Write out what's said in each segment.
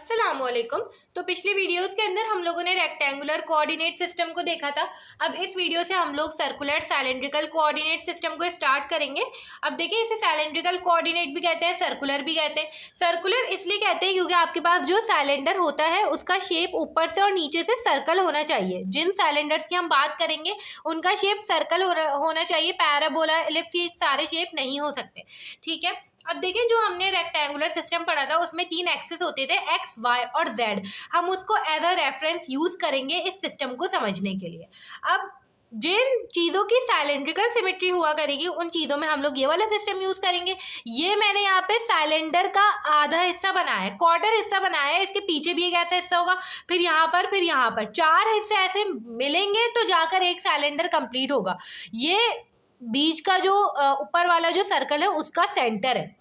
अस्सलामुअलैकुम। तो पिछली वीडियोस के अंदर हम लोगों ने रेक्टेंगुलर कोऑर्डिनेट सिस्टम को देखा था। अब इस वीडियो से हम लोग सर्कुलर सिलेंड्रिकल कोऑर्डिनेट सिस्टम को स्टार्ट करेंगे। अब देखिए, इसे सिलेंड्रिकल कोऑर्डिनेट भी कहते हैं, सर्कुलर भी कहते हैं। सर्कुलर इसलिए कहते हैं क्योंकि आपके पास जो सिलेंडर होता है उसका शेप ऊपर से और नीचे से सर्कल होना चाहिए। जिन सिलेंडर्स की हम बात करेंगे उनका शेप सर्कल होना चाहिए, पैराबोला, एलिप्स, ये सारे शेप नहीं हो सकते। ठीक है, अब देखिए, जो हमने रेक्टेंगुलर सिस्टम पढ़ा था उसमें 3 एक्सिस होते थे, एक्स, वाई और जेड। हम उसको एज अ रेफरेंस यूज करेंगे इस सिस्टम को समझने के लिए। अब जिन चीज़ों की सिलेंड्रिकल सिमेट्री हुआ करेगी उन चीज़ों में हम लोग ये वाला सिस्टम यूज़ करेंगे। ये मैंने यहाँ पे सिलेंडर का आधा हिस्सा बनाया है, क्वार्टर हिस्सा बनाया है। इसके पीछे भी एक ऐसा हिस्सा होगा, फिर यहाँ पर 4 हिस्से ऐसे मिलेंगे तो जाकर एक सिलेंडर कंप्लीट होगा। ये बीच का जो ऊपर वाला जो सर्कल है उसका सेंटर है।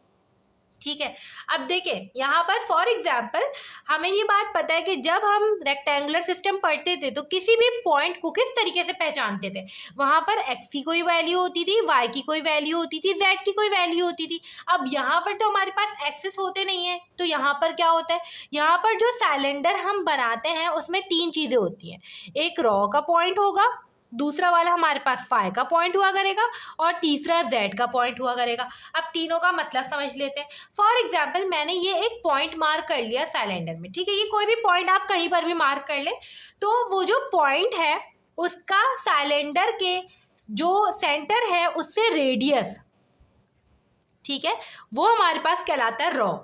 ठीक है, अब देखें यहाँ पर फॉर एग्जाम्पल हमें ये बात पता है कि जब हम रेक्टेंगुलर सिस्टम पढ़ते थे तो किसी भी पॉइंट को किस तरीके से पहचानते थे। वहाँ पर एक्स की कोई वैल्यू होती थी, वाई की कोई वैल्यू होती थी, जेड की कोई वैल्यू होती थी। अब यहाँ पर तो हमारे पास एक्सेस होते नहीं है, तो यहाँ पर क्या होता है, यहाँ पर जो सिलेंडर हम बनाते हैं उसमें 3 चीज़ें होती हैं। एक रॉ का पॉइंट होगा, दूसरा वाला हमारे पास फाई का पॉइंट हुआ करेगा और तीसरा जेड का पॉइंट हुआ करेगा। अब तीनों का मतलब समझ लेते हैं। फॉर एग्जाम्पल मैंने ये एक पॉइंट मार्क कर लिया सिलेंडर में। ठीक है, ये कोई भी पॉइंट आप कहीं पर भी मार्क कर ले, तो वो जो पॉइंट है उसका सिलेंडर के जो सेंटर है उससे रेडियस, ठीक है, वो हमारे पास कहलाता है रॉ।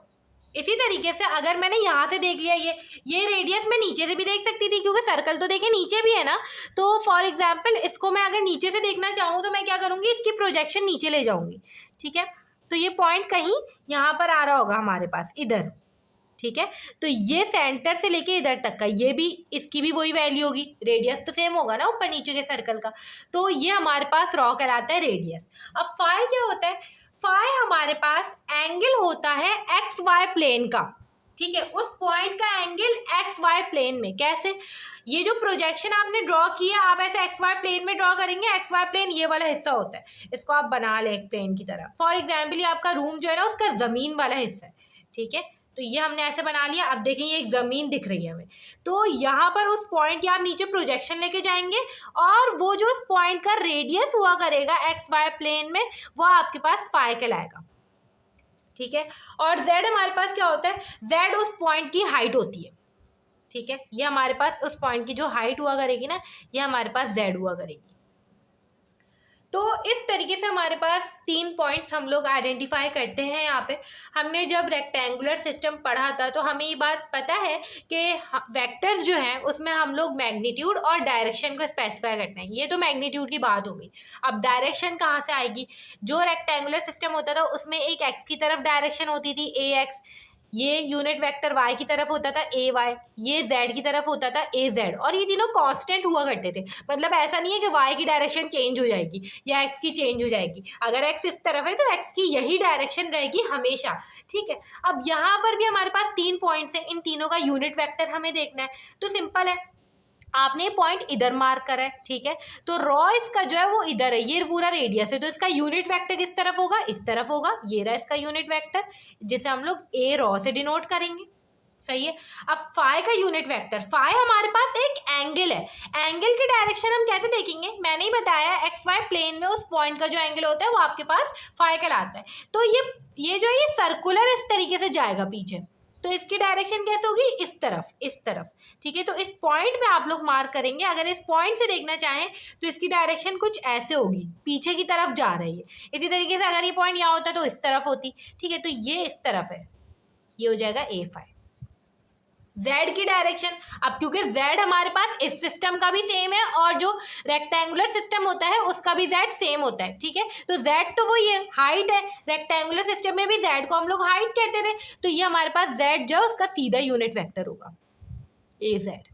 इसी तरीके से अगर मैंने यहाँ से देख लिया ये रेडियस मैं नीचे से भी देख सकती थी क्योंकि सर्कल तो देखे नीचे भी है ना। तो फॉर एग्जांपल इसको मैं अगर नीचे से देखना चाहूँ तो मैं क्या करूँगी, इसकी प्रोजेक्शन नीचे ले जाऊँगी। ठीक है, तो ये पॉइंट कहीं यहाँ पर आ रहा होगा हमारे पास, इधर। ठीक है, तो ये सेंटर से लेके इधर तक का, ये भी, इसकी भी वही वैल्यू होगी, रेडियस तो सेम होगा ना ऊपर नीचे के सर्कल का। तो ये हमारे पास रॉ कहलाता है रेडियस। अब फाई क्या होता है, फाई हमारे पास एंगल होता है एक्स वाई प्लेन का। ठीक है, उस पॉइंट का एंगल एक्स वाई प्लेन में। कैसे, ये जो प्रोजेक्शन आपने ड्रॉ किया आप ऐसे एक्स वाई प्लेन में ड्रॉ करेंगे। एक्स वाई प्लेन ये वाला हिस्सा होता है, इसको आप बना लें एक प्लेन की तरह। फॉर एग्जाम्पल ये आपका रूम जो है ना उसका जमीन वाला हिस्सा है। ठीक है, तो ये हमने ऐसे बना लिया। अब देखें ये एक ज़मीन दिख रही है हमें, तो यहाँ पर उस पॉइंट की आप नीचे प्रोजेक्शन लेके जाएंगे और वो जो उस पॉइंट का रेडियस हुआ करेगा एक्स वाई प्लेन में, वो आपके पास फाई कहलाएगा। ठीक है, और जेड हमारे पास क्या होता है, जेड उस पॉइंट की हाइट होती है। ठीक है, ये हमारे पास उस पॉइंट की जो हाइट हुआ करेगी ना, ये हमारे पास जेड हुआ करेगी। तो इस तरीके से हमारे पास 3 पॉइंट्स हम लोग आइडेंटिफाई करते हैं। यहाँ पे हमने जब रेक्टेंगुलर सिस्टम पढ़ा था तो हमें ये बात पता है कि वेक्टर्स जो हैं उसमें हम लोग मैग्नीट्यूड और डायरेक्शन को स्पेसिफाई करते हैं। ये तो मैग्नीट्यूड की बात हो गई। अब डायरेक्शन कहाँ से आएगी, जो रेक्टेंगुलर सिस्टम होता था उसमें एक एक्स की तरफ डायरेक्शन होती थी, ए एक्स, ये यूनिट वेक्टर वाई की तरफ होता था, ए वाई, ये जेड की तरफ होता था, ए जेड, और ये तीनों कांस्टेंट हुआ करते थे। मतलब ऐसा नहीं है कि वाई की डायरेक्शन चेंज हो जाएगी या एक्स की चेंज हो जाएगी। अगर एक्स इस तरफ है तो एक्स की यही डायरेक्शन रहेगी हमेशा। ठीक है, अब यहाँ पर भी हमारे पास 3 पॉइंट्स हैं, इन तीनों का यूनिट वेक्टर हमें देखना है। तो सिंपल है, आपने पॉइंट इधर मार्क करा है। ठीक है, तो रॉ इसका जो है वो इधर है, ये पूरा रेडियस है, तो इसका यूनिट वेक्टर किस तरफ होगा, इस तरफ होगा। ये रहा इसका यूनिट वेक्टर, जिसे हम लोग ए रॉ से डिनोट करेंगे। सही है, अब फाई का यूनिट वेक्टर, फाई हमारे पास एक एंगल है। एंगल की डायरेक्शन हम कैसे देखेंगे, मैंने ही बताया, एक्स वाई प्लेन में उस पॉइंट का जो एंगल होता है वो आपके पास फाई कहलाता है। तो ये जो है ये सर्कुलर इस तरीके से जाएगा पीछे, तो इसकी डायरेक्शन कैसे होगी, इस तरफ, इस तरफ। ठीक है, तो इस पॉइंट में आप लोग मार्क करेंगे। अगर इस पॉइंट से देखना चाहें तो इसकी डायरेक्शन कुछ ऐसे होगी, पीछे की तरफ जा रही है। इसी तरीके से अगर ये पॉइंट यहाँ होता तो इस तरफ होती। ठीक है, तो ये इस तरफ है, ये हो जाएगा ए फाई। जेड की डायरेक्शन, अब क्योंकि जेड हमारे पास इस सिस्टम का भी सेम है और जो रेक्टेंगुलर सिस्टम होता है उसका भी जेड सेम होता है। ठीक है, तो जेड तो वही है, हाइट है। रेक्टेंगुलर सिस्टम में भी जेड को हम लोग हाइट कहते थे, तो ये हमारे पास जेड जो है उसका सीधा यूनिट वेक्टर होगा, ए जेड।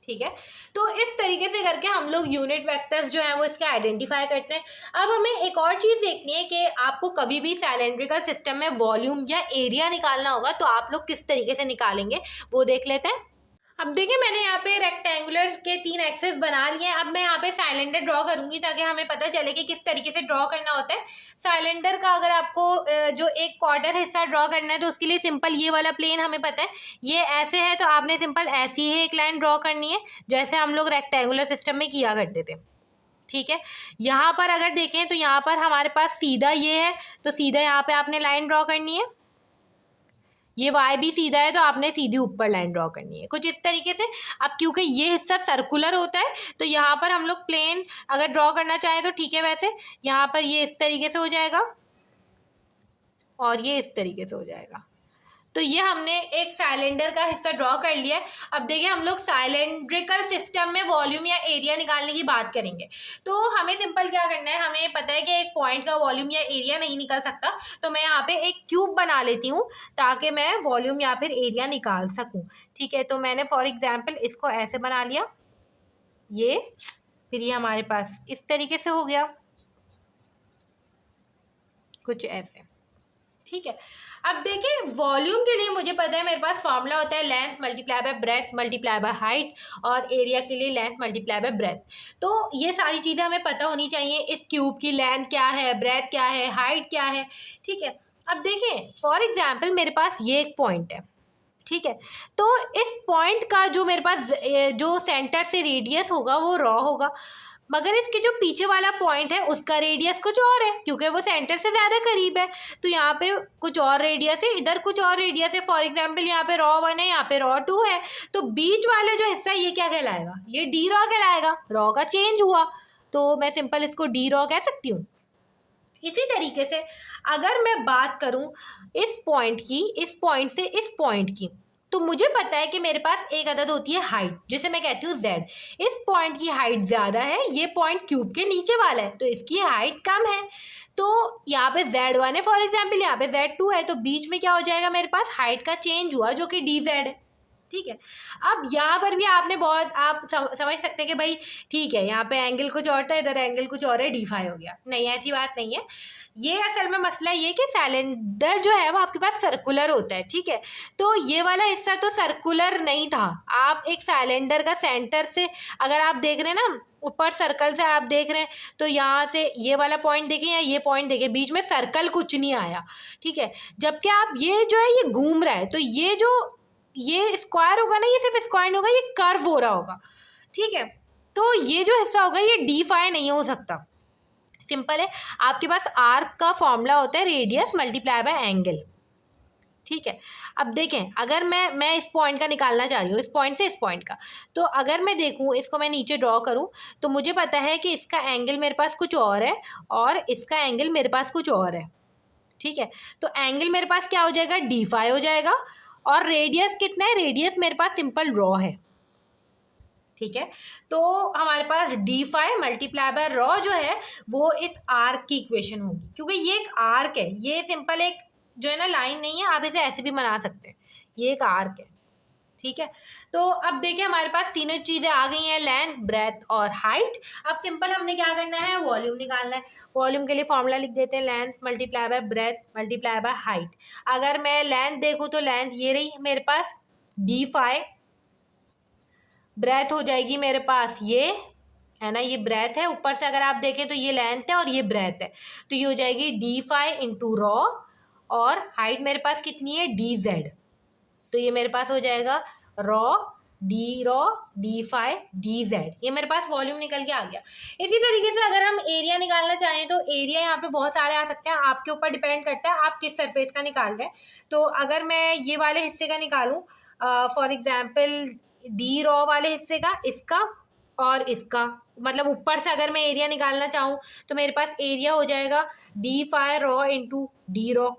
ठीक है, तो इस तरीके से करके हम लोग यूनिट वेक्टर्स जो हैं वो इसके आइडेंटिफाई करते हैं। अब हमें एक और चीज़ देखनी है कि आपको कभी भी सिलेंड्रिकल सिस्टम में वॉल्यूम या एरिया निकालना होगा तो आप लोग किस तरीके से निकालेंगे, वो देख लेते हैं। अब देखिए मैंने यहाँ पे रेक्टेंगुलर के 3 एक्सेस बना लिए हैं। अब मैं यहाँ पे साइलेंडर ड्रॉ करूंगी ताकि हमें पता चले कि किस तरीके से ड्रॉ करना होता है। साइलेंडर का अगर आपको जो एक क्वार्टर हिस्सा ड्रॉ करना है तो उसके लिए सिंपल ये वाला प्लेन हमें पता है ये ऐसे है, तो आपने सिंपल ऐसी ही एक लाइन ड्रॉ करनी है जैसे हम लोग रेक्टेंगुलर सिस्टम में किया करते थे। ठीक है, यहाँ पर अगर देखें तो यहाँ पर हमारे पास सीधा ये है, तो सीधा यहाँ पे आपने लाइन ड्रॉ करनी है। ये वाई भी सीधा है तो आपने सीधी ऊपर लाइन ड्रॉ करनी है कुछ इस तरीके से। अब क्योंकि ये हिस्सा सर्कुलर होता है तो यहाँ पर हम लोग प्लेन अगर ड्रॉ करना चाहें तो ठीक है, वैसे यहाँ पर ये इस तरीके से हो जाएगा और ये इस तरीके से हो जाएगा। तो ये हमने एक सिलेंडर का हिस्सा ड्रॉ कर लिया है। अब देखिए हम लोग सिलेंड्रिकल सिस्टम में वॉल्यूम या एरिया निकालने की बात करेंगे। तो हमें सिंपल क्या करना है, हमें पता है कि एक पॉइंट का वॉल्यूम या एरिया नहीं निकल सकता, तो मैं यहाँ पे एक क्यूब बना लेती हूँ ताकि मैं वॉल्यूम या फिर एरिया निकाल सकूँ। ठीक है, तो मैंने फॉर एग्जाम्पल इसको ऐसे बना लिया, ये फिर ये हमारे पास इस तरीके से हो गया कुछ ऐसे। ठीक है, अब देखिए वॉल्यूम के लिए मुझे पता है मेरे पास फॉर्मूला होता है length multiply by breath multiply by height, और एरिया के लिए लेंथ मल्टीप्लाई बाय ब्रेथ। तो ये सारी चीज़ें हमें पता होनी चाहिए, इस क्यूब की लेंथ क्या है, ब्रेथ क्या है, हाइट क्या है। ठीक है, अब देखें फॉर एग्जाम्पल मेरे पास ये एक पॉइंट है। ठीक है, तो इस पॉइंट का जो मेरे पास जो सेंटर से रेडियस होगा वो रॉ होगा, मगर इसके जो पीछे वाला पॉइंट है उसका रेडियस कुछ और है क्योंकि वो सेंटर से ज़्यादा करीब है। तो यहाँ पे कुछ और रेडियस है, इधर कुछ और रेडियस है। फॉर एग्जांपल यहाँ पे रॉ 1 है, यहाँ पे रॉ 2 है, तो बीच वाला जो हिस्सा ये क्या कहलाएगा, ये डी रॉ कहलाएगा। रॉ का चेंज हुआ तो मैं सिंपल इसको डी रॉ कह सकती हूँ। इसी तरीके से अगर मैं बात करूँ इस पॉइंट की, इस पॉइंट से इस पॉइंट की, तो मुझे पता है कि मेरे पास एक अदद होती है हाइट, जिसे मैं कहती हूँ z। इस पॉइंट की हाइट ज़्यादा है, ये पॉइंट क्यूब के नीचे वाला है तो इसकी हाइट कम है। तो यहाँ पे z1 है फॉर एग्जांपल, यहाँ पे z2 है, तो बीच में क्या हो जाएगा, मेरे पास हाइट का चेंज हुआ जो कि dz है। ठीक है, अब यहाँ पर भी आपने बहुत आप समझ सकते हैं कि भाई ठीक है यहाँ पे एंगल कुछ और था, इधर एंगल कुछ और है, d5 हो गया। नहीं, ऐसी बात नहीं है। ये असल में मसला ये कि सिलेंडर जो है वो आपके पास सर्कुलर होता है। ठीक है, तो ये वाला हिस्सा तो सर्कुलर नहीं था। आप एक सिलेंडर का सेंटर से अगर आप देख रहे हैं ना, ऊपर सर्कल से आप देख रहे हैं, तो यहाँ से ये वाला पॉइंट देखें या ये पॉइंट देखें, बीच में सर्कल कुछ नहीं आया। ठीक है, जबकि आप ये जो है ये घूम रहा है, तो ये जो ये स्क्वायर होगा ना, ये सिर्फ स्क्वायर नहीं होगा, ये कर्व हो रहा होगा। ठीक है, तो ये जो हिस्सा होगा ये d5 नहीं हो सकता। सिंपल है, आपके पास आर्क का फॉर्मूला होता है रेडियस मल्टीप्लाई बाय एंगल। ठीक है, अब देखें अगर मैं इस पॉइंट का निकालना चाह रही हूँ, इस पॉइंट से इस पॉइंट का, तो अगर मैं देखूँ इसको मैं नीचे ड्रॉ करूँ तो मुझे पता है कि इसका एंगल मेरे पास कुछ और है और इसका एंगल मेरे पास कुछ और है। ठीक है, तो एंगल मेरे पास क्या हो जाएगा, d5 हो जाएगा, और रेडियस कितना है, रेडियस मेरे पास सिंपल रॉ है। ठीक है, तो हमारे पास d5 मल्टीप्लाई बाय रॉ जो है वो इस आर्क की इक्वेशन होगी, क्योंकि ये एक आर्क है, ये सिंपल एक जो है ना लाइन नहीं है, आप इसे ऐसे भी बना सकते हैं, ये एक आर्क है। ठीक है, तो अब देखिए हमारे पास तीनों चीज़ें आ गई हैं, लेंथ ब्रेथ और हाइट। अब सिंपल हमने क्या करना है, वॉल्यूम निकालना है। वॉल्यूम के लिए फॉर्मूला लिख देते हैं, length multiply by breath multiply by height. अगर मैं लेंथ देखूँ तो लेंथ ये रही मेरे पास d5, ब्रेथ हो जाएगी मेरे पास ये है ना, ये ब्रेथ है, ऊपर से अगर आप देखें तो ये लेंथ है और ये ब्रेथ है, तो ये हो जाएगी d5 इंटू रॉ, और हाइट मेरे पास कितनी है dz, तो ये मेरे पास हो जाएगा रॉ d5 dz। ये मेरे पास वॉल्यूम निकल के आ गया। इसी तरीके से अगर हम एरिया निकालना चाहें तो एरिया यहाँ पे बहुत सारे आ सकते हैं, आपके ऊपर डिपेंड करता है आप किस सरफेस का निकाल रहे हैं। तो अगर मैं ये वाले हिस्से का निकालूँ फॉर एग्जाम्पल डी रॉ वाले हिस्से का, इसका और इसका, मतलब ऊपर से अगर मैं एरिया निकालना चाहूँ तो मेरे पास एरिया हो जाएगा d5 raw into D raw.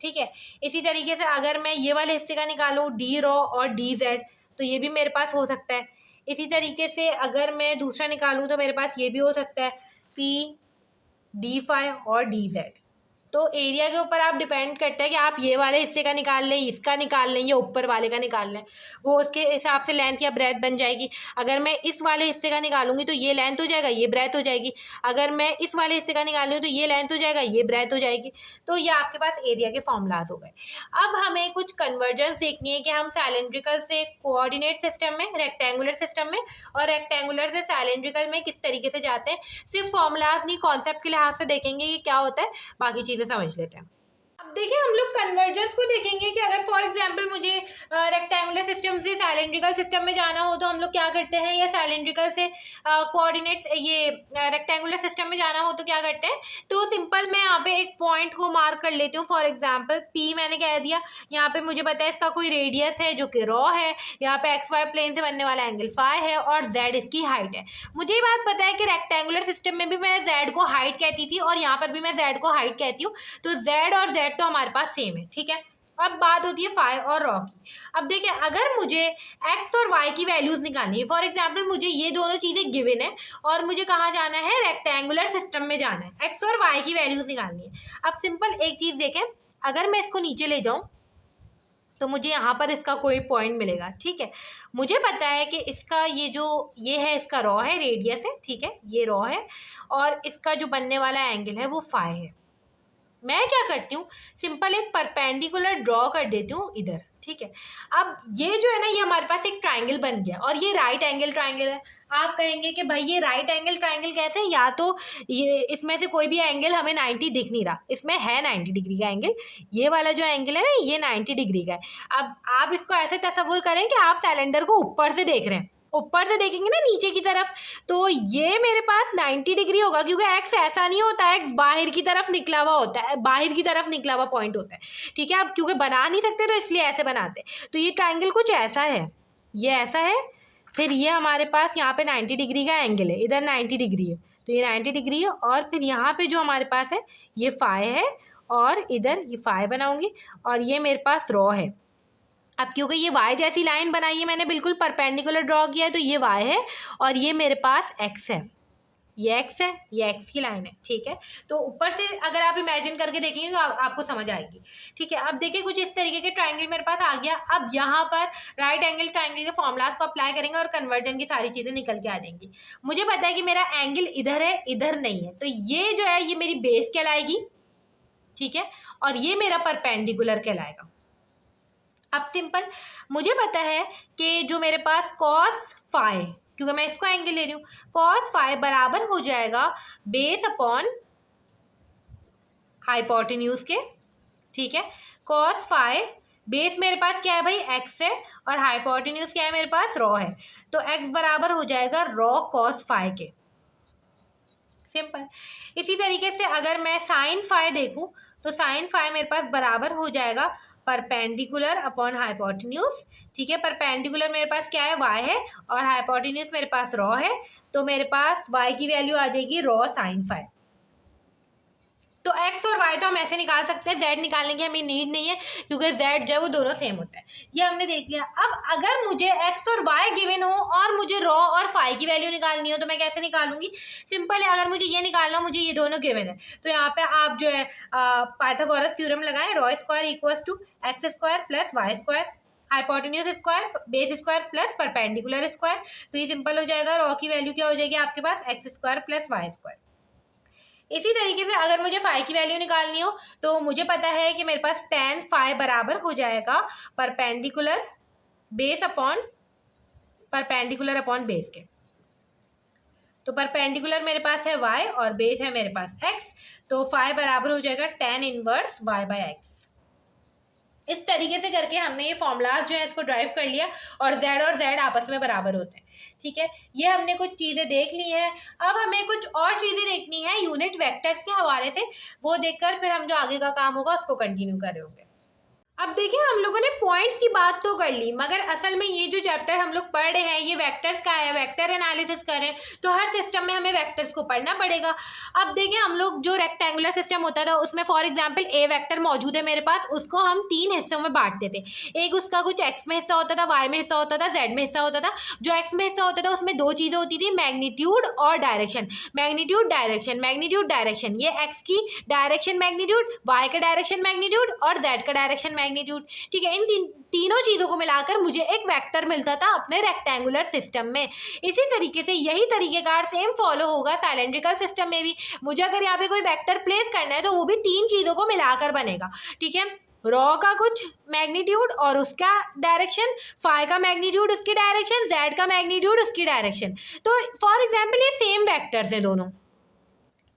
ठीक है, इसी तरीके से अगर मैं ये वाले हिस्से का निकालूँ डी रॉ और dz, तो ये भी मेरे पास हो सकता है। इसी तरीके से अगर मैं दूसरा निकालूँ तो मेरे पास ये भी हो सकता है p d5 और dz। तो एरिया के ऊपर आप डिपेंड करता है कि आप ये वाले हिस्से का निकाल लें, इसका निकाल लें, या ऊपर वाले का निकाल लें, वो उसके हिसाब से लेंथ या ब्रेथ बन जाएगी। अगर मैं इस वाले हिस्से का निकालूंगी तो ये लेंथ हो जाएगा, ये ब्रेथ हो जाएगी। अगर मैं इस वाले हिस्से का निकाल रही हूँ तो ये लेंथ हो जाएगा, ये ब्रेथ हो जाएगी। तो ये आपके पास एरिया के फॉर्मूलाज हो गए। अब हमें कुछ कन्वर्जेंस देखनी है कि हम सिलेंड्रिकल से कोऑर्डिनेट सिस्टम में, रेक्टेंगुलर सिस्टम में, और रेक्टेंगुलर से सिलेंड्रिकल में किस तरीके से जाते हैं। सिर्फ फॉर्मूलाज नहीं, कॉन्सेप्ट के लिहाज से देखेंगे कि क्या होता है, बाकी चीज़ें समझ लेते हैं। अब देखिए हम लोग कन्वर्जेंस को देखेंगे कि अगर फॉर एग्जांपल मुझे रेक्टेंगुलर सिस्टम से सिलेंड्रिकल सिस्टम में जाना हो तो हम लोग क्या करते हैं, या सिलेंड्रिकल से कोऑर्डिनेट्स ये रेक्टेंगुलर सिस्टम में जाना हो तो क्या करते हैं। तो सिंपल मैं यहाँ पे एक पॉइंट को मार्क कर लेती हूँ। फॉर एग्जांपल पी मैंने कह दिया, यहाँ पे मुझे पता है इसका कोई रेडियस है जो कि रॉ है, यहाँ पे एक्स वाई प्लेन से बनने वाला एंगल फाई है, और जेड इसकी हाइट है। मुझे ये बात पता है कि रेक्टेंगुलर सिस्टम में भी मैं जेड को हाइट कहती थी और यहाँ पर भी मैं जेड को हाइट कहती हूँ। तो जेड और जेड तो हमारे पास सेम है, ठीक है। अब बात होती है फाई और रॉ की। अब देखिए अगर मुझे एक्स और वाई की वैल्यूज निकालनी है, फॉर एग्जांपल मुझे ये दोनों चीजें गिवन है और मुझे कहाँ जाना है, रेक्टेंगुलर सिस्टम में जाना है, एक्स और वाई की वैल्यूज निकालनी है। अब सिंपल एक चीज देखें, अगर मैं इसको नीचे ले जाऊं तो मुझे यहाँ पर इसका कोई पॉइंट मिलेगा, ठीक है। मुझे पता है कि इसका ये है, इसका रॉ है, रेडियस है, ठीक है, ये रॉ है, और इसका जो बनने वाला एंगल है वो फाई है। मैं क्या करती हूँ, सिंपल एक परपेंडिकुलर ड्रॉ कर देती हूँ इधर, ठीक है। अब ये जो है ना, ये हमारे पास एक ट्राइंगल बन गया और ये राइट एंगल ट्राइंगल है। आप कहेंगे कि भाई ये राइट एंगल ट्राइंगल कैसे, या तो ये इसमें से कोई भी एंगल हमें 90 दिख नहीं रहा, इसमें है 90 डिग्री का एंगल, ये वाला जो एंगल है ना ये 90 डिग्री का है। अब आप इसको ऐसे तस्वीर करें कि आप सिलेंडर को ऊपर से देख रहे हैं, ऊपर से देखेंगे ना नीचे की तरफ, तो ये मेरे पास 90 डिग्री होगा, क्योंकि एक्स ऐसा नहीं होता है, एक्स बाहर की तरफ निकला हुआ होता है, बाहर की तरफ निकला हुआ पॉइंट होता है, ठीक है। अब क्योंकि बना नहीं सकते तो इसलिए ऐसे बनाते हैं। तो ये ट्राइंगल कुछ ऐसा है, ये ऐसा है, फिर ये हमारे पास यहाँ पे 90 डिग्री का एंगल है, इधर 90 डिग्री है, तो ये 90 डिग्री है, और फिर यहाँ पे जो हमारे पास है ये फाई है, और इधर ये फाई बनाऊंगी, और ये मेरे पास रॉ है। अब क्योंकि ये y जैसी लाइन बनाई है मैंने, बिल्कुल परपेंडिकुलर ड्रॉ किया है, तो ये y है और ये मेरे पास x है, ये x है, ये x की लाइन है, ठीक है। तो ऊपर से अगर आप इमेजिन करके देखेंगे तो आपको समझ आएगी, ठीक है। अब देखिए कुछ इस तरीके के ट्राइंगल मेरे पास आ गया। अब यहाँ पर राइट एंगल ट्राइंगल के फॉर्मूलाज को अप्लाई करेंगे और कन्वर्जन की सारी चीज़ें निकल के आ जाएंगी। मुझे पता है कि मेरा एंगल इधर है, इधर नहीं है, तो ये जो है ये मेरी बेस कहलाएगी, ठीक है, और ये मेरा परपेंडिकुलर कहलाएगा। अब सिंपल मुझे पता है कि जो मेरे पास कॉस फाई, क्योंकि मैं इसको एंगल ले रही हूँ, कॉस फाई बराबर हो जाएगा बेस अपॉन हाइपोटेन्यूज के, ठीक है। कॉस फाई बेस मेरे पास क्या है भाई, एक्स है, और हाइपोटेन्यूज क्या है मेरे पास, रॉ है, तो एक्स बराबर हो जाएगा रॉ कॉस फाई के, सिंपल। इसी तरीके से अगर मैं साइन फाई देखूं तो साइन फाई मेरे पास बराबर हो जाएगा परपेंडिकुलर अपॉन हाइपोटेन्यूज, ठीक है। परपेंडिकुलर मेरे पास क्या है, y है, और हाइपोटेन्यूज मेरे पास रॉ है, तो मेरे पास y की वैल्यू आ जाएगी रॉ साइन फाई। तो x और y तो हम ऐसे निकाल सकते हैं, z निकालने की हमें नीड नहीं है, क्योंकि z जो है वो दोनों सेम होता है, ये हमने देख लिया। अब अगर मुझे x और y गिवन हो और मुझे रॉ और फाई की वैल्यू निकालनी हो तो मैं कैसे निकालूंगी, सिंपल है। अगर मुझे ये निकालना हो, मुझे ये दोनों गिवन है, तो यहाँ पे आप जो है पाइथागोरस थ्योरम लगाएं, r square equals to x square plus Y square, hypotenuse square base square plus perpendicular square, तो ये सिंपल हो जाएगा। रॉ की वैल्यू क्या हो जाएगी आपके पास, X square plus Y square. इसी तरीके से अगर मुझे फाई की वैल्यू निकालनी हो तो मुझे पता है कि मेरे पास tan फाई बराबर हो जाएगा perpendicular base upon perpendicular upon base के। तो परपेंडिकुलर मेरे पास है y और बेस है मेरे पास x, तो फाई बराबर हो जाएगा tan inverse y by x। इस तरीके से करके हमने ये फॉर्मूलाज जो है इसको ड्राइव कर लिया, और z आपस में बराबर होते हैं, ठीक है। ये हमने कुछ चीज़ें देख ली है। अब हमें कुछ और चीज़ें देखनी है यूनिट वेक्टर्स के हवाले से, वो देखकर फिर हम जो आगे का काम होगा उसको कंटिन्यू कर रहे होंगे। अब देखिए हम लोगों ने पॉइंट्स की बात तो कर ली, मगर असल में ये जो चैप्टर हम लोग पढ़ रहे हैं ये वेक्टर्स का है, वेक्टर एनालिसिस कर रहे हैं, तो हर सिस्टम में हमें वेक्टर्स को पढ़ना पड़ेगा। अब देखिए हम लोग जो रेक्टेंगुलर सिस्टम होता था उसमें फॉर एग्जांपल ए वेक्टर मौजूद है मेरे पास, उसको हम 3 हिस्सों में बांटते थे। एक उसका कुछ एक्स में हिस्सा होता था, वाई में हिस्सा होता था, जेड में हिस्सा होता था। जो एक्स में हिस्सा होता था उसमें 2 चीज़ें होती थी, मैग्नीट्यूड और direction. Magnitude direction, magnitude direction, ये एक्स की डायरेक्शन मैग्नीट्यूड, वाई का डायरेक्शन मैग्नीट्यूड और जेड का डायरेक्शन मैग्नीट्यूड। ठीक है, इन तीनों चीज़ों को मिलाकर मुझे एक वेक्टर मिलता था अपने रेक्टेंगुलर सिस्टम में। इसी तरीके से यही तरीकेकार सेम फॉलो होगा साइलेंड्रिकल सिस्टम में भी। मुझे अगर यहाँ पे कोई वेक्टर प्लेस करना है तो वो भी 3 चीज़ों को मिलाकर बनेगा। ठीक है, रॉ का कुछ मैग्नीट्यूड और उसका डायरेक्शन, फाई का मैग्नीट्यूड उसकी डायरेक्शन, जेड का मैग्नीट्यूड उसकी डायरेक्शन। तो फॉर एग्जाम्पल ये सेम वेक्टर्स है दोनों।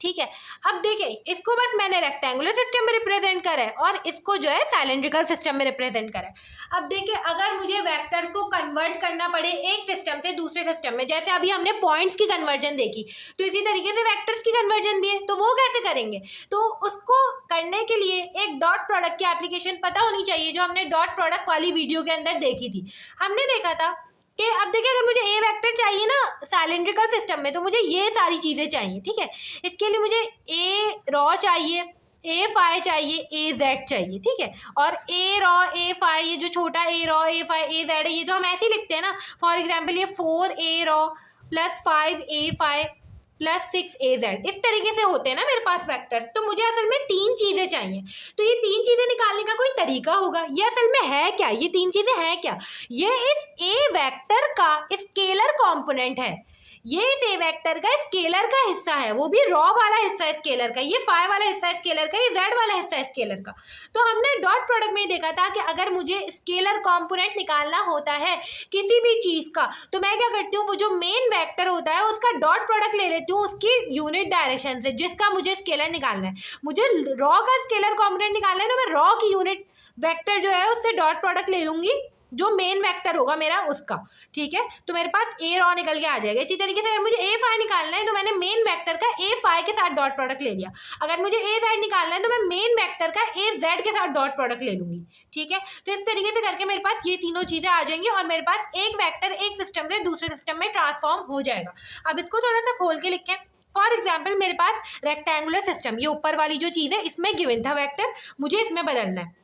ठीक है, अब देखिए इसको बस मैंने रेक्टेंगुलर सिस्टम में रिप्रेजेंट करा है और इसको जो है साइलेंड्रिकल सिस्टम में रिप्रेजेंट करा है। अब देखिए अगर मुझे वेक्टर्स को कन्वर्ट करना पड़े एक सिस्टम से दूसरे सिस्टम में, जैसे अभी हमने पॉइंट्स की कन्वर्जन देखी, तो इसी तरीके से वेक्टर्स की कन्वर्जन भी है, तो वो कैसे करेंगे? तो उसको करने के लिए एक डॉट प्रोडक्ट की एप्लीकेशन पता होनी चाहिए, जो हमने डॉट प्रोडक्ट वाली वीडियो के अंदर देखी थी। हमने देखा था कि अब देखिए अगर मुझे ए वेक्टर चाहिए ना साइलेंड्रिकल सिस्टम में, तो मुझे ये सारी चीज़ें चाहिए। ठीक है, इसके लिए मुझे ए रॉ चाहिए, ए फाई चाहिए, ए जेड चाहिए। ठीक है, और ए रॉ ए फाई, ये जो छोटा ए रॉ ए फाई ए जेड है, ये तो हम ऐसे ही लिखते हैं ना। फॉर एग्जाम्पल ये 4 ए रॉ प्लस 5 ए फाई प्लस 6 ए जेड, इस तरीके से होते हैं ना मेरे पास वेक्टर्स। तो मुझे असल में 3 चीज़ें चाहिए, तो ये 3 चीज़ें निकालने का कोई तरीका होगा। ये असल में है क्या, ये 3 चीज़ें हैं क्या? ये इस ए वेक्टर का स्केलर कॉम्पोनेंट है, ये इस ए वेक्टर का स्केलर का हिस्सा है, वो भी रॉ वाला हिस्सा है स्केलर का, ये फाई वाला हिस्सा है स्केलर का, ये जेड वाला हिस्सा है स्केलर का। तो हमने डॉट प्रोडक्ट में देखा था कि अगर मुझे स्केलर कंपोनेंट निकालना होता है किसी भी चीज़ का, तो मैं क्या करती हूँ, वो जो मेन वेक्टर होता है उसका डॉट प्रोडक्ट ले लेती हूँ उसकी यूनिट डायरेक्शन से, जिसका मुझे स्केलर निकालना है। मुझे रॉ का स्केलर कॉम्पोनेंट निकालना है, तो मैं रॉ की यूनिट वेक्टर जो है उससे डॉट प्रोडक्ट ले लूँगी जो मेन वेक्टर होगा मेरा उसका। ठीक है, तो मेरे पास ए रॉ निकल के आ जाएगा। इसी तरीके से अगर मुझे ए फाई निकालना है तो मैंने मेन वेक्टर का ए फाई के साथ डॉट प्रोडक्ट ले लिया। अगर मुझे ए जेड निकालना है तो मैं मेन वेक्टर का ए जेड के साथ डॉट प्रोडक्ट ले लूँगी। ठीक है, तो इस तरीके से करके मेरे पास ये तीनों चीज़ें आ जाएंगी और मेरे पास एक वेक्टर एक सिस्टम से दूसरे सिस्टम में ट्रांसफॉर्म हो जाएगा। अब इसको थोड़ा सा खोल के लिखें। फॉर एग्जाम्पल मेरे पास रेक्टेंगुलर सिस्टम, ये ऊपर वाली जो चीज़ है इसमें गिवन था वेक्टर, मुझे इसमें बदलना है,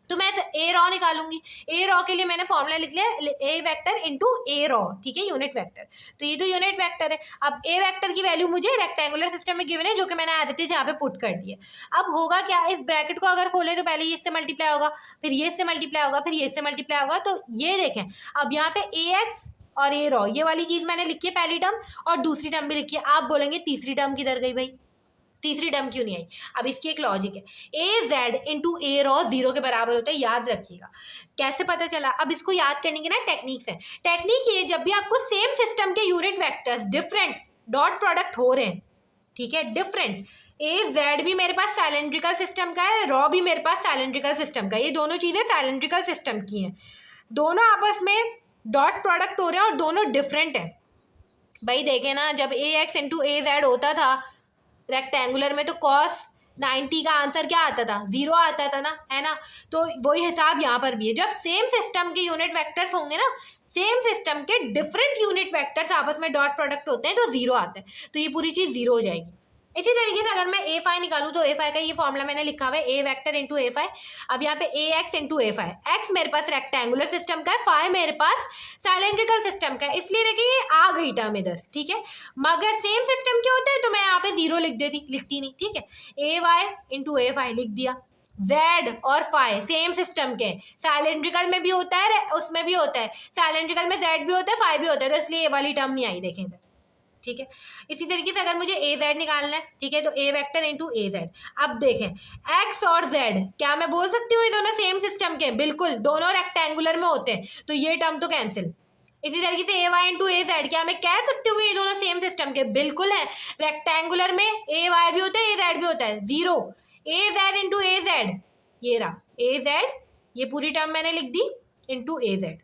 तो मैं ए रॉ निकालूंगी। ए रॉ के लिए मैंने फॉर्मूला लिख लिया, ए वेक्टर इंटू ए रॉ। ठीक है, यूनिट वेक्टर, तो ये तो यूनिट वेक्टर है। अब ए वेक्टर की वैल्यू मुझे रेक्टेंगुलर सिस्टम में गिवन है, जो कि मैंने एज इट इज यहाँ पे पुट कर दिया। अब होगा क्या, इस ब्रैकेट को अगर खोले तो पहले ये इससे मल्टीप्लाई होगा, फिर ये इससे मल्टीप्लाई होगा, फिर ये इससे मल्टीप्लाई होगा। तो ये देखें अब यहाँ पे ए एक्स और ए रॉ, ये वाली चीज़ मैंने लिखी है पहली टर्म, और दूसरी टर्म भी लिखी है। आप बोलेंगे तीसरी टर्म किधर गई भाई, तीसरी टर्म क्यों नहीं आई? अब इसकी एक लॉजिक है, ए जेड इंटू ए रॉ 0 के बराबर होता है, याद रखिएगा। कैसे पता चला? अब इसको याद करने की ना टेक्निक्स है। टेक्निक ये, जब भी आपको सेम सिस्टम के unit vectors different dot product हो रहे हैं, ठीक है, डिफरेंट, ए जेड भी मेरे पास साइलेंड्रिकल सिस्टम का है, रॉ भी मेरे पास साइलेंड्रिकल सिस्टम का है, ये दोनों चीज़ें साइलेंड्रिकल सिस्टम की हैं, दोनों आपस में डॉट प्रोडक्ट हो रहे हैं और दोनों डिफरेंट है। भाई देखे ना, जब ए एक्स इंटू ए जेड होता था रेक्टेंगुलर में, तो कॉस 90 का आंसर क्या आता था, 0 आता था ना, है ना। तो वही हिसाब यहाँ पर भी है, जब सेम सिस्टम के यूनिट वेक्टर्स होंगे ना, सेम सिस्टम के डिफरेंट यूनिट वेक्टर्स आपस में डॉट प्रोडक्ट होते हैं तो 0 आता है, तो ये पूरी चीज़ 0 हो जाएगी। इसी तरीके से अगर मैं ए फाई निकालूँ तो ए फाई का ये फॉर्मूला मैंने लिखा हुआ है, ए वेक्टर इंटू ए फाई। अब यहाँ पे ए एक्स इंटू ए फाई, एक्स मेरे पास रेक्टेंगुलर सिस्टम का है, फाई मेरे पास साइलेंड्रिकल सिस्टम का है, इसलिए देखिए ये आ गई टर्म इधर। ठीक है, मगर सेम सिस्टम के होते हैं तो मैं यहाँ पे 0 लिखती नहीं। ठीक है, ए वाई इंटू ए फाई लिख दिया। जेड और फाई सेम सिस्टम के, साइलेंड्रिकल में भी होता है, उसमें भी होता है, साइलेंड्रिकल में जेड भी होता है, फाई भी होता है, तो इसलिए ये वाली टर्म नहीं आई, देखें इधर। ठीक है, इसी तरीके से अगर मुझे ए जेड निकालना है, ठीक है, तो ए वेक्टर इंटू ए जेड। अब देखें एक्स और जेड, क्या मैं बोल सकती हूँ ये दोनों सेम सिस्टम के? बिल्कुल, दोनों रेक्टेंगुलर में होते हैं, तो ये टर्म तो कैंसिल। इसी तरीके से ए वाई इंटू ए जेड, क्या मैं कह सकती हूँ ये दोनों सेम सिस्टम के? बिल्कुल है, रेक्टेंगुलर में ए वाई भी होता है, ए जेड भी होता है। 0 ए जेड इंटू ए जेड, ये रहा ए जेड, ये पूरी टर्म मैंने लिख दी इंटू ए जेड।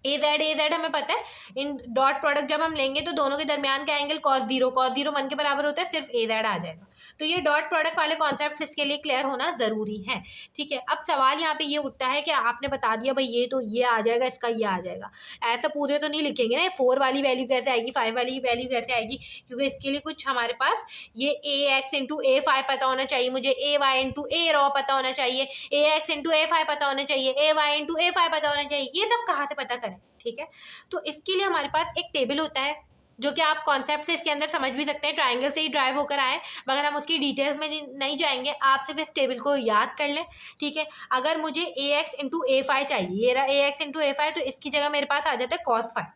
ए जेड हमें पता है, इन डॉट प्रोडक्ट जब हम लेंगे तो दोनों के दरमियान का एंगल cos 0 1 के बराबर होता है, सिर्फ ए जेड आ जाएगा। तो ये डॉट प्रोडक्ट वाले कॉन्सेप्ट इसके लिए क्लियर होना ज़रूरी है, ठीक है। अब सवाल यहाँ पे ये उठता है कि आपने बता दिया भाई ये तो ये आ जाएगा, इसका ये आ जाएगा, ऐसा पूरे तो नहीं लिखेंगे ना, 4 वाली वैल्यू कैसे आएगी, 5 वाली वैल्यू कैसे आएगी, क्योंकि इसके लिए कुछ हमारे पास ये ए एक्स इंटू ए फाइव पता होना चाहिए, मुझे ए वाई इंटू ए रॉ पता होना चाहिए, ए एक्स इंटू ए फाइव पता होना चाहिए, ए वाई इंटू ए फाइव पता होना चाहिए, ये सब कहाँ से पता करें, ठीक है। तो इसके लिए हमारे पास एक टेबल होता है जो कि आप कॉन्सेप्ट से इसके अंदर समझ भी सकते हैं, ट्रायंगल से ही ड्राइव होकर आए, मगर हम उसकी डिटेल्स में नहीं जाएंगे, आप सिर्फ इस टेबल को याद कर लें, ठीक है। अगर मुझे ए एक्स इंटू ए फाइव चाहिए, ये रहा ए एक्स इंटू ए फाइव, तो इसकी जगह मेरे पास आ जाता है cos फाइव,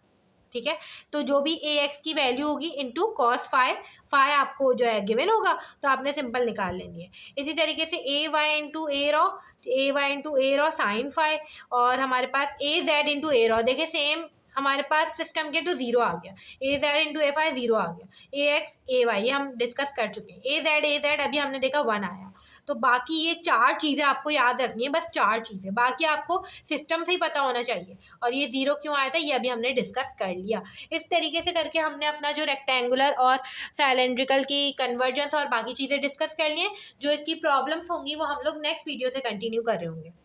ठीक है। तो जो भी ए एक्स की वैल्यू होगी इंटू cos फाइव, फाइव आपको जो है गिवन होगा, तो आपने सिंपल निकाल लेनी है। इसी तरीके से ए वाई इंटू ए रॉ, ए वाई इंटू ए रॉ साइन फाइव, और हमारे पास ए जेड इंटू ए रॉ, देखिए सेम हमारे पास सिस्टम के तो जीरो आ गया, ए जेड इंटू ए फाइव जीरो आ गया, ए एक्स ए वाई ये हम डिस्कस कर चुके हैं, ए जेड अभी हमने देखा 1 आया। तो बाकी ये 4 चीज़ें आपको याद रखनी है, बस 4 चीज़ें, बाकी आपको सिस्टम से ही पता होना चाहिए। और ये जीरो क्यों आया था ये अभी हमने डिस्कस कर लिया। इस तरीके से करके हमने अपना जो रेक्टेंगुलर और सिलेंड्रिकल की कन्वर्जेंस और बाकी चीज़ें डिस्कस कर लिए। जो इसकी प्रॉब्लम्स होंगी वो हम लोग नेक्स्ट वीडियो से कंटिन्यू कर रहे होंगे।